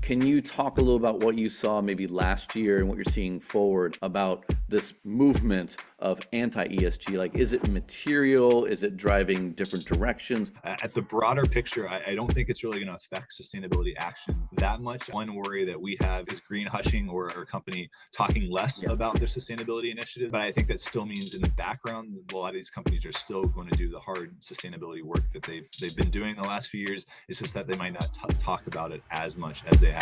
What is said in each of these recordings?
Can you talk a little about what you saw maybe last year and what you're seeing forward about this movement of anti-ESG? Like, is it material? Is it driving different directions? At the broader picture, I don't think it's really going to affect sustainability action that much. One worry that we have is green hushing or a company talking less about their sustainability initiative. But I think that still means in the background, a lot of these companies are still going to do the hard sustainability work that they've been doing the last few years. It's just that they might not talk about it as much as they have.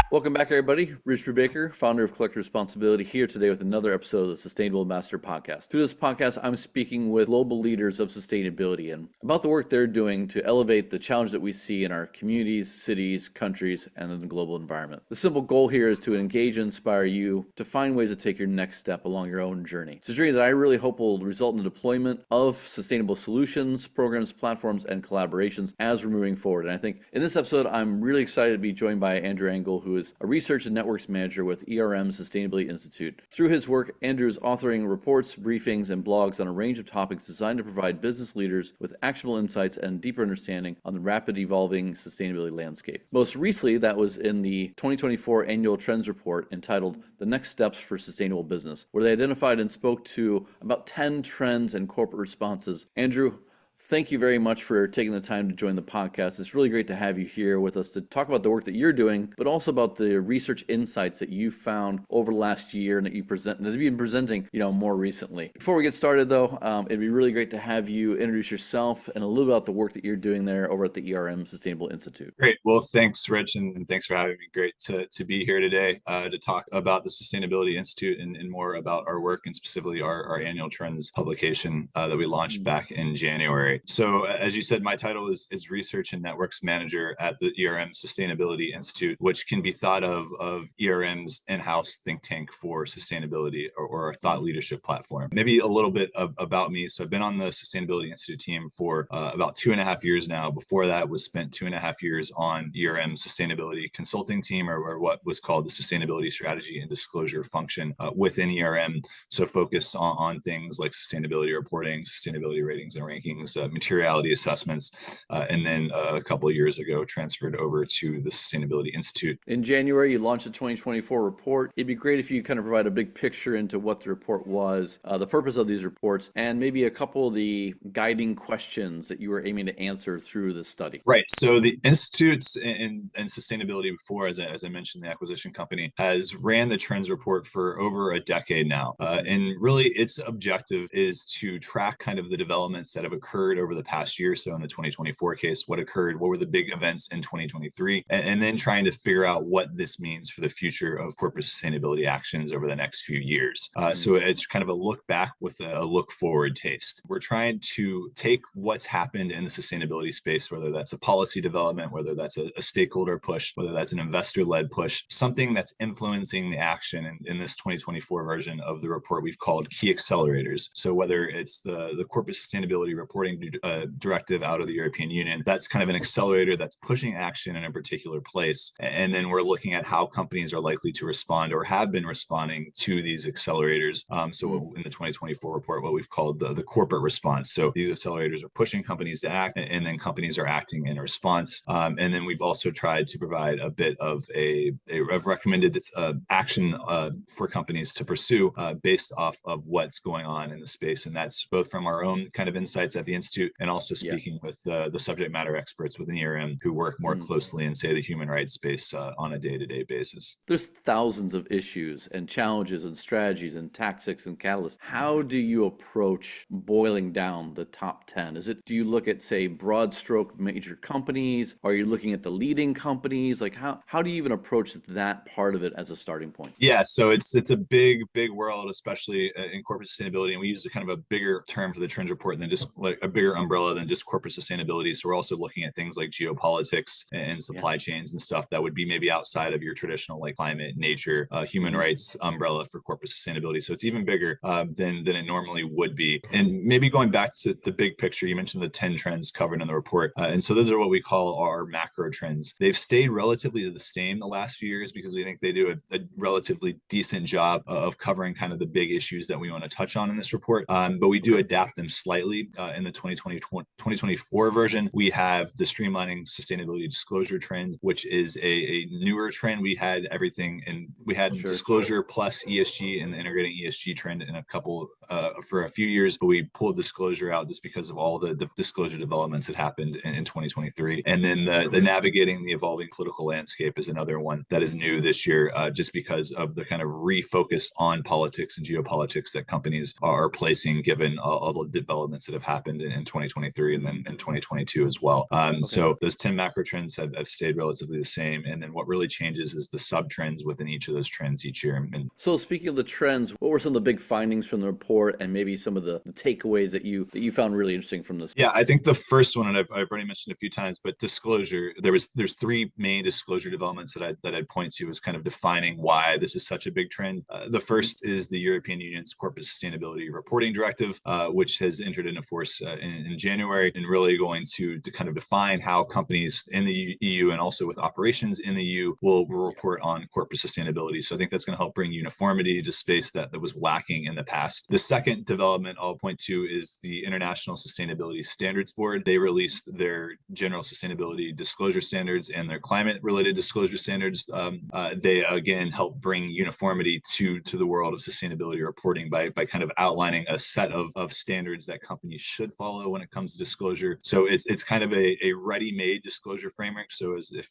Welcome back, everybody. Rich Brubaker, founder of Collective Responsibility, here today with another episode of the Sustainable Ambassador Podcast. Through this podcast, I'm speaking with global leaders of sustainability and about the work they're doing to elevate the challenge that we see in our communities, cities, countries, and in the global environment. The simple goal here is to engage and inspire you to find ways to take your next step along your own journey. It's a journey that I really hope will result in the deployment of sustainable solutions, programs, platforms, and collaborations as we're moving forward. And I think in this episode, I'm really excited to be joined by Andrew Engel, who is a research and networks manager with ERM Sustainability Institute. Through his work, Andrew is authoring reports, briefings, and blogs on a range of topics designed to provide business leaders with actionable insights and deeper understanding on the rapid evolving sustainability landscape. Most recently, that was in the 2024 annual trends report entitled The Next Steps for Sustainable Business, where they identified and spoke to about 10 trends and corporate responses. Andrew, thank you very much for taking the time to join the podcast. It's really great to have you here with us to talk about the work that you're doing, but also about the research insights that you found over the last year and that you've been presenting, more recently. Before we get started, though, it'd be really great to have you introduce yourself and a little bit about the work that you're doing there over at the ERM Sustainable Institute. Great. Well, thanks, Rich, and thanks for having me. Great to be here today to talk about the Sustainability Institute and more about our work and specifically our annual trends publication that we launched back in January. So as you said, my title is Research and Networks Manager at the ERM Sustainability Institute, which can be thought of ERM's in-house think tank for sustainability or our thought leadership platform. Maybe a little bit about me. So I've been on the Sustainability Institute team for about 2.5 years now. Before that was spent 2.5 years on ERM Sustainability Consulting team or what was called the Sustainability Strategy and Disclosure function within ERM. So focus on things like sustainability reporting, sustainability ratings and rankings, materiality assessments, and then a couple of years ago transferred over to the Sustainability Institute. In January, you launched a 2024 report. It'd be great if you kind of provide a big picture into what the report was, the purpose of these reports, and maybe a couple of the guiding questions that you were aiming to answer through this study. Right. So the Institutes and Sustainability before, as I mentioned, the acquisition company has ran the trends report for over a decade now. And really its objective is to track kind of the developments that have occurred over the past year. So in the 2024 case, what were the big events in 2023, and then trying to figure out what this means for the future of corporate sustainability actions over the next few years. So it's kind of a look back with a look forward taste. We're trying to take what's happened in the sustainability space, whether that's a policy development, whether that's a stakeholder push, whether that's an investor-led push, something that's influencing the action. And in this 2024 version of the report, we've called key accelerators. So whether it's the corporate sustainability reporting directive out of the European Union, that's kind of an accelerator that's pushing action in a particular place. And then we're looking at how companies are likely to respond or have been responding to these accelerators. So in the 2024 report, what we've called the corporate response. So these accelerators are pushing companies to act, and then companies are acting in response. And then we've also tried to provide a bit of a recommended action for companies to pursue based off of what's going on in the space. And that's both from our own kind of insights at the Institute and also speaking with the subject matter experts within ERM who work more closely in, say, the human rights space on a day-to-day basis. There's thousands of issues and challenges and strategies and tactics and catalysts. How do you approach boiling down the top 10? Do you look at, say, broad stroke major companies? Are you looking at the leading companies? Like how do you even approach that part of it as a starting point? Yeah, so it's a big world, especially in corporate sustainability. And we use a kind of a bigger term for the trends report than just like a bigger umbrella than just corporate sustainability. So we're also looking at things like geopolitics and supply chains and stuff that would be maybe outside of your traditional like climate, nature, human rights umbrella for corporate sustainability. So it's even bigger than it normally would be. And maybe going back to the big picture, you mentioned the 10 trends covered in the report. And so those are what we call our macro trends. They've stayed relatively the same the last few years because we think they do a relatively decent job of covering kind of the big issues that we want to touch on in this report. But we do adapt them slightly in the 2024 version, we have the streamlining sustainability disclosure trend, which is a newer trend. We had everything, and we had disclosure plus ESG and the integrating ESG trend in a couple for a few years, but we pulled disclosure out just because of all the disclosure developments that happened in 2023. And then the navigating the evolving political landscape is another one that is new this year, just because of the kind of refocus on politics and geopolitics that companies are placing, given all the developments that have happened in 2023 and then in 2022 as well. So those 10 macro trends have stayed relatively the same. And then what really changes is the sub trends within each of those trends each year. And so speaking of the trends, what were some of the big findings from the report, and maybe some of the takeaways that you found really interesting from this? Yeah, I think the first one, and I've already mentioned a few times, but disclosure. There's three main disclosure developments that I'd point to as kind of defining why this is such a big trend. The first is the European Union's Corporate Sustainability Reporting Directive, which has entered into force in January, and really going to kind of define how companies in the EU and also with operations in the EU will report on corporate sustainability. So I think that's going to help bring uniformity to space that was lacking in the past. The second development I'll point to is the International Sustainability Standards Board. They released their general sustainability disclosure standards and their climate-related disclosure standards. They again help bring uniformity to the world of sustainability reporting by kind of outlining a set of standards that companies should follow when it comes to disclosure. So it's kind of a ready-made disclosure framework. So as if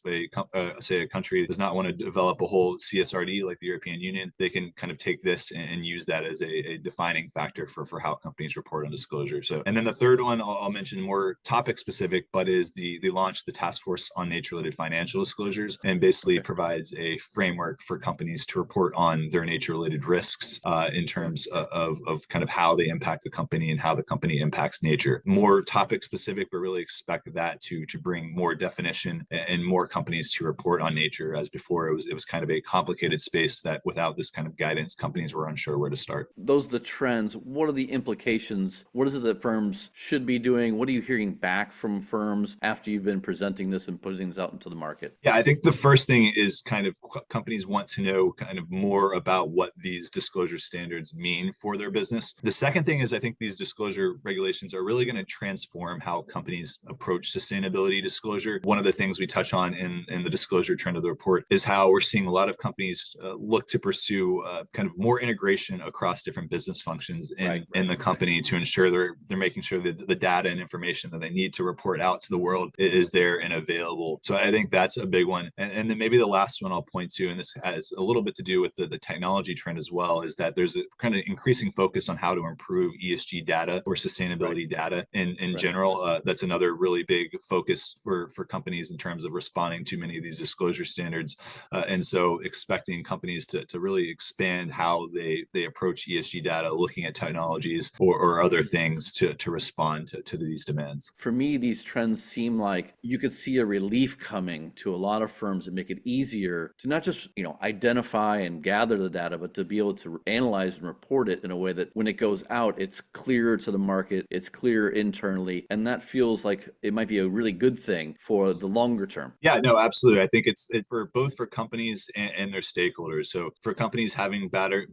say a country does not want to develop a whole CSRD like the European Union, they can kind of take this and use that as a defining factor for how companies report on disclosure. So, and then the third one I'll mention more topic specific, but is they launched the Task Force on Nature-related Financial Disclosures, and basically provides a framework for companies to report on their nature-related risks in terms of kind of how they impact the company and how the company impacts nature. More topic specific, but really expect that to bring more definition and more companies to report on nature, as before it was kind of a complicated space that without this kind of guidance, companies were unsure where to start. Those are the trends. What are the implications? What is it that firms should be doing? What are you hearing back from firms after you've been presenting this and putting things out into the market? Yeah, I think the first thing is kind of companies want to know kind of more about what these disclosure standards mean for their business. The second thing is I think these disclosure regulations are really going to transform how companies approach sustainability disclosure. One of the things we touch on in the disclosure trend of the report is how we're seeing a lot of companies look to pursue kind of more integration across different business functions in the company to ensure they're making sure that the data and information that they need to report out to the world is there and available. So I think that's a big one. And then maybe the last one I'll point to, and this has a little bit to do with the technology trend as well, is that there's a kind of increasing focus on how to improve ESG data or sustainability data in general. That's another really big focus for companies in terms of responding to many of these disclosure standards. And so expecting companies to really expand how they approach ESG data, looking at technologies or other things to respond to these demands. For me, these trends seem like you could see a relief coming to a lot of firms and make it easier to not just, identify and gather the data, but to be able to analyze and report it in a way that when it goes out, it's clearer to the market, it's clear internally, and that feels like it might be a really good thing for the longer term. Yeah, no, absolutely. I think it's for both for companies and their stakeholders. So for companies, having better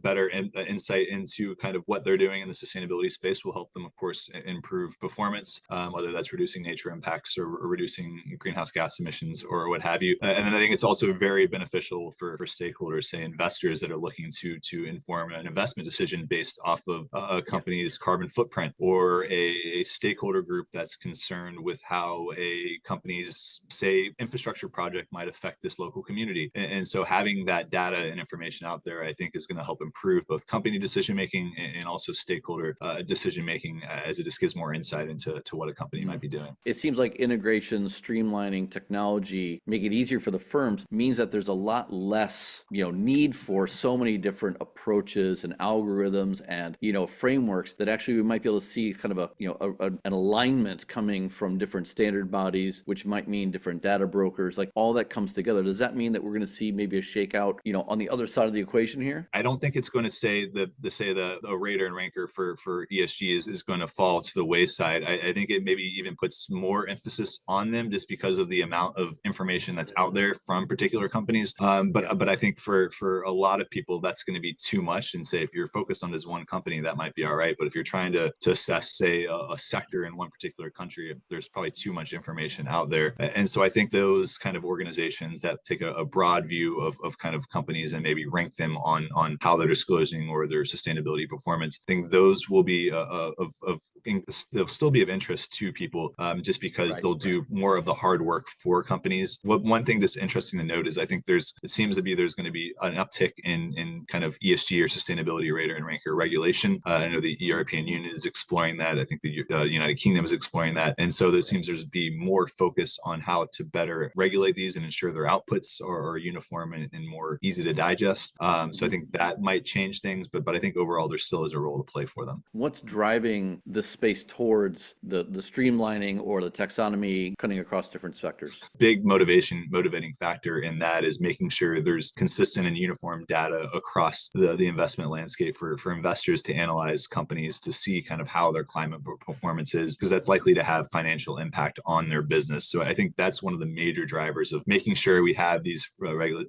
insight into kind of what they're doing in the sustainability space will help them, of course, improve performance, whether that's reducing nature impacts or reducing greenhouse gas emissions or what have you. And then I think it's also very beneficial for stakeholders, say investors that are looking to inform an investment decision based off of a company's carbon footprint, or a stakeholder group that's concerned with how a company's, say, infrastructure project might affect this local community. And so having that data and information out there, I think, is going to help improve both company decision making and also stakeholder decision making, as it just gives more insight into what a company might be doing. It seems like integration, streamlining, technology, make it easier for the firms means that there's a lot less, need for so many different approaches and algorithms and, frameworks that actually we might be able to see kind of an alignment coming from different standard bodies, which might mean different data brokers, like all that comes together. Does that mean that we're going to see maybe a shakeout, on the other side of the equation here? I don't think it's going to say the rater and ranker for ESG is going to fall to the wayside. I think it maybe even puts more emphasis on them just because of the amount of information that's out there from particular companies. But I think for a lot of people, that's going to be too much. And say if you're focused on this one company, that might be all right. But if you're trying to assess, say, a sector in one particular country, there's probably too much information out there. And so I think those kind of organizations that take a broad view of kind of companies and maybe rank them on how they're disclosing or their sustainability performance, I think those will be they'll still be of interest to people, just because they'll do more of the hard work for companies. One thing that's interesting to note is I think it seems to be there's going to be an uptick in kind of ESG or sustainability rater and ranker regulation. I know the European Union is exploring that. I think the United Kingdom is exploring that. And so there seems there's be more focus on how to better regulate these and ensure their outputs are uniform and more easy to digest. So I think that might change things, but I think overall there still is a role to play for them. What's driving the space towards the streamlining or the taxonomy cutting across different sectors? Big motivating factor in that is making sure there's consistent and uniform data across the investment landscape for investors to analyze companies to see kind of how their climate performance is, because that's likely to have financial impact on their business. So I think that's one of the major drivers of making sure we have these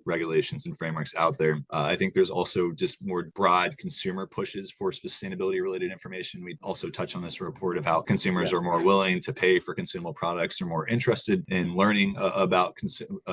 regulations and frameworks out there. I think there's also just more broad consumer pushes for sustainability related information. We also touch on this report of how consumers are more willing to pay for consumable products, are more interested in learning about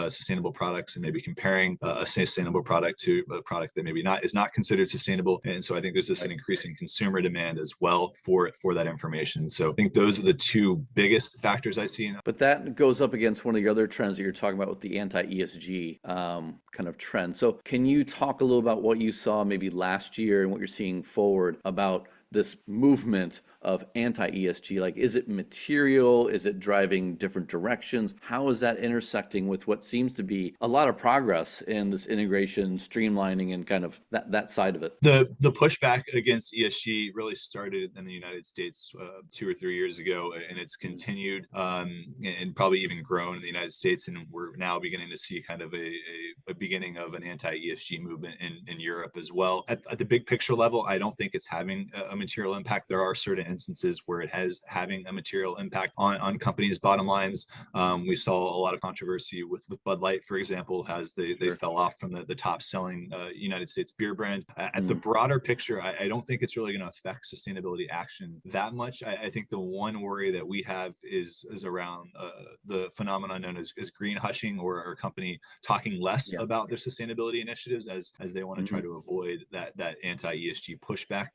sustainable products and maybe comparing a sustainable product to a product that maybe is not considered sustainable. And so I think there's just an increasing consumer demand as well for that information. So I think those are the two biggest factors I see. But that goes up against one of the other trends that you're talking about with the anti-ESG kind of trend. So can you talk a little about what you saw maybe last year and what you're seeing forward about this movement of anti-ESG? Like, is it material? Is it driving different directions? How is that intersecting with what seems to be a lot of progress in this integration, streamlining, and kind of that side of it? The pushback against ESG really started in the United States 2 or 3 years ago, and it's continued and probably even grown in the United States. And we're now beginning to see kind of a beginning of an anti-ESG movement in Europe as well. At the big picture level, I don't think it's having a material impact. There are certain instances where it has having a material impact on companies' bottom lines. We saw a lot of controversy with Bud Light, for example, as they fell off from the top selling United States beer brand. At the broader picture, I don't think it's really going to affect sustainability action that much. I think the one worry that we have is around the phenomenon known as green hushing, or a company talking less about their sustainability initiatives as they want to try to avoid that anti-ESG pushback.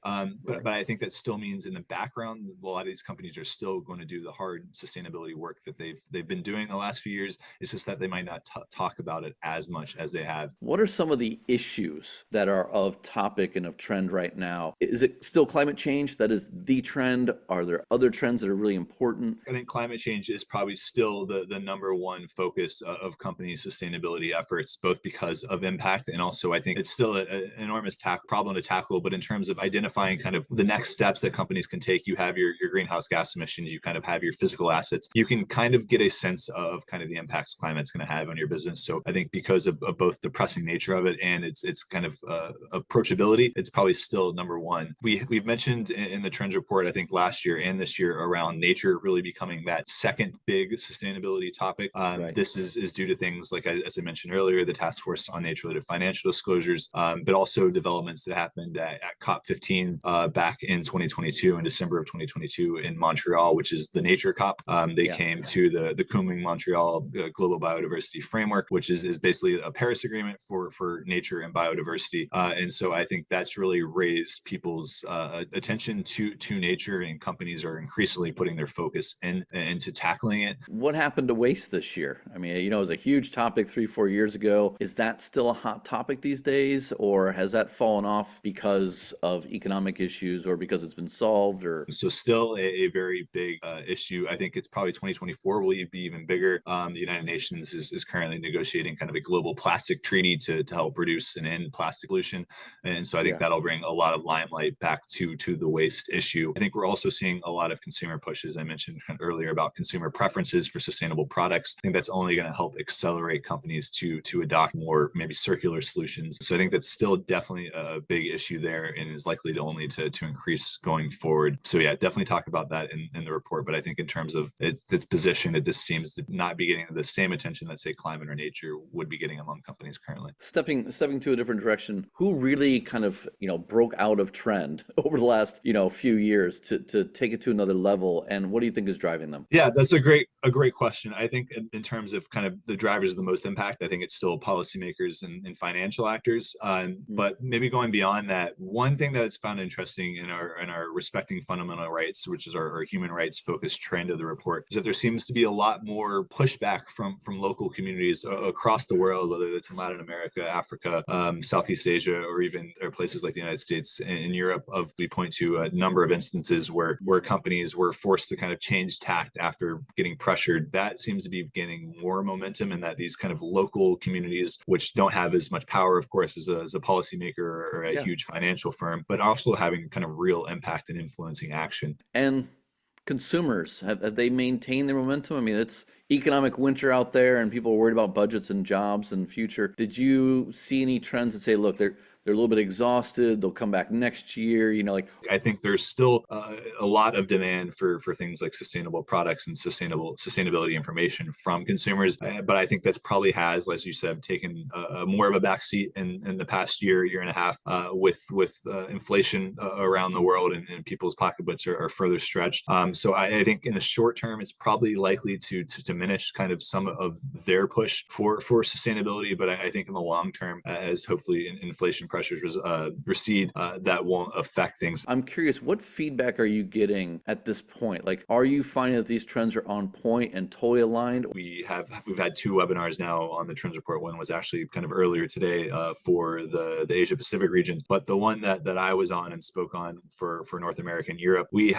But I think that still means in the background, a lot of these companies are still going to do the hard sustainability work that they've been doing the last few years. It's just that they might not talk about it as much as they have. What are some of the issues that are of topic and of trend right now? Is it still climate change that is the trend? Are there other trends that are really important? I think climate change is probably still the number one focus of companies' sustainability efforts, both because of impact and also I think it's still an enormous problem to tackle. But in terms of identifying kind of the next steps that companies can take, you have your greenhouse gas emissions, you kind of have your physical assets. You can kind of get a sense of kind of the impacts climate's going to have on your business. So I think because of both the pressing nature of it and its kind of approachability, it's probably still number one. We've mentioned in the trends report, I think last year and this year, around nature really becoming that second big sustainability topic. This is due to things like, as I mentioned earlier, the Task Force on Nature-related Financial Disclosures, but also developments that happened at COP15 back in 2022, in December of 2022 in Montreal, which is the Nature COP. They came to the Kunming-Montreal Global Biodiversity Framework, which is basically a Paris Agreement for nature and biodiversity. And so I think that's really raised people's attention to nature, and companies are increasingly putting their focus into tackling it. What happened to waste this year? I mean, it was a huge topic 3-4 years ago. Is that still a hot topic these days, or has that fallen off because of economic issues or because it's been solved? Or so still a very big issue. I think it's probably 2024 will be even bigger. The United Nations is currently negotiating kind of a global plastic treaty to help reduce and end plastic pollution. And so I think that'll bring a lot of limelight back to the waste issue. I think we're also seeing a lot of consumer pushes. I mentioned earlier about consumer preferences for sustainable products. I think that's only going to help accelerate companies to adopt more maybe circular solutions. So I think that's still definitely a big issue there and is likely to only to increase going forward. So yeah, definitely talk about that in the report. But I think in terms of its position, it just seems to not be getting the same attention that say climate or nature would be getting among companies currently. Stepping to a different direction, who really kind of, broke out of trend over the last, few years to take it to another level? And what do you think is driving them? Yeah, that's a great question. I think in terms of kind of the drivers of the most impact, I think it's still policymakers and financial actors. But maybe going beyond that, one thing that it's found interesting in our respecting fundamental rights, which is our human rights focused trend of the report, is that there seems to be a lot more pushback from local communities across the world, whether it's in Latin America, Africa, Southeast Asia, or even places like the United States and Europe. We point to a number of instances where companies were forced to kind of change tact after getting pressured. That seems to be gaining more momentum, and that these kind of local communities, which don't have as much power, of course, as a policymaker or a huge financial firm, but also having kind of real impact and influencing action. And consumers, have they maintained their momentum? I mean, it's economic winter out there and people are worried about budgets and jobs and future. Did you see any trends that say, look, they're a little bit exhausted, they'll come back next year, I think there's still a lot of demand for things like sustainable products and sustainability information from consumers. But I think that's probably has, as you said, taken more of a backseat in the past year and a half with inflation around the world, and people's pocketbooks are further stretched. So I think in the short term, it's probably likely to diminish kind of some of their push for sustainability. But I think in the long term, as hopefully inflation pressures recede, that won't affect things. I'm curious, what feedback are you getting at this point? Like, are you finding that these trends are on point and totally aligned? We've had 2 webinars now on the Trends Report. One was actually kind of earlier today for the Asia Pacific region, but the one that I was on and spoke on for North America and Europe, we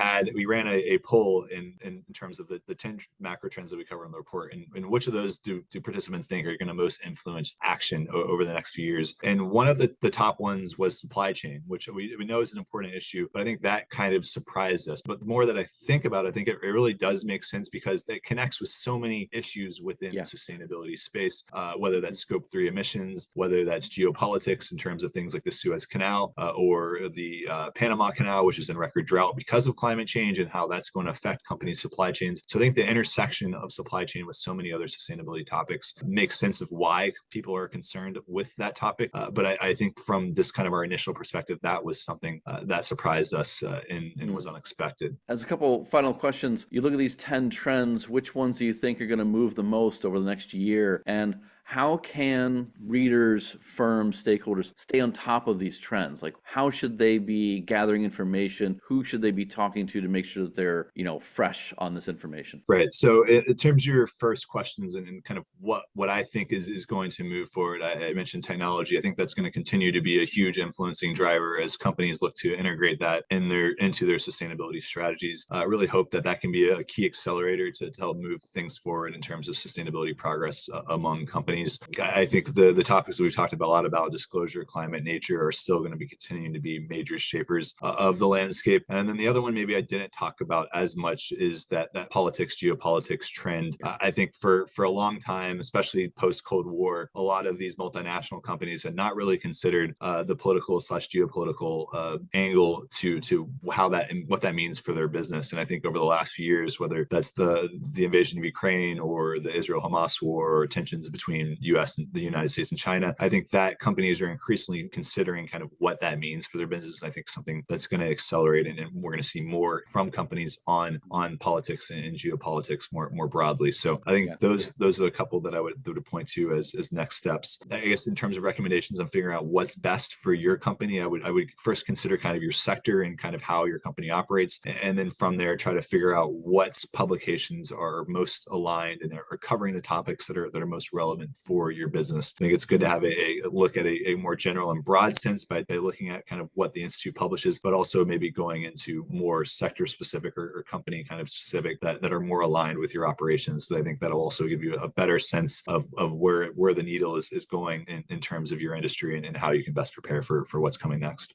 ran a poll in terms of the 10 macro trends that we cover in the report, and which of those do participants think are going to most influence action over the next few years. And one of the top ones was supply chain, which we know is an important issue, but I think that kind of surprised us. But the more that I think about it, I think it really does make sense, because it connects with so many issues within the sustainability space, whether that's scope 3 emissions, whether that's geopolitics in terms of things like the Suez Canal or the Panama Canal, which is in record drought because of climate change, and how that's going to affect companies' supply chains. So I think the intersection of supply chain with so many other sustainability topics makes sense of why people are concerned with that topic. But I think from this kind of our initial perspective, that was something that surprised us and was unexpected. As a couple final questions, you look at these 10 trends, which ones do you think are going to move the most over the next year? And how can readers, firms, stakeholders stay on top of these trends? Like, how should they be gathering information? Who should they be talking to make sure that they're, fresh on this information? Right. So in terms of your first questions and kind of what I think is going to move forward, I mentioned technology. I think that's going to continue to be a huge influencing driver as companies look to integrate that into their sustainability strategies. I really hope that can be a key accelerator to help move things forward in terms of sustainability progress among companies. I think the topics that we've talked about a lot about, disclosure, climate, nature, are still going to be continuing to be major shapers of the landscape. And then the other one maybe I didn't talk about as much is that politics, geopolitics trend. I think for a long time, especially post-Cold War, a lot of these multinational companies had not really considered the political/geopolitical angle to what that means for their business. And I think over the last few years, whether that's the invasion of Ukraine or the Israel-Hamas war or tensions between U.S. and the United States and China, I think that companies are increasingly considering kind of what that means for their business. And I think something that's going to accelerate, and we're going to see more from companies on politics and geopolitics more broadly. So I think those are a couple that I would point to as next steps. I guess in terms of recommendations on figuring out what's best for your company, I would first consider kind of your sector and kind of how your company operates, and then from there try to figure out what publications are most aligned and are covering the topics that are most relevant for your business. I think it's good to have a look at a more general and broad sense by looking at kind of what the Institute publishes, but also maybe going into more sector specific or company kind of specific that are more aligned with your operations. So I think that'll also give you a better sense of where the needle is going in terms of your industry and how you can best prepare for what's coming next.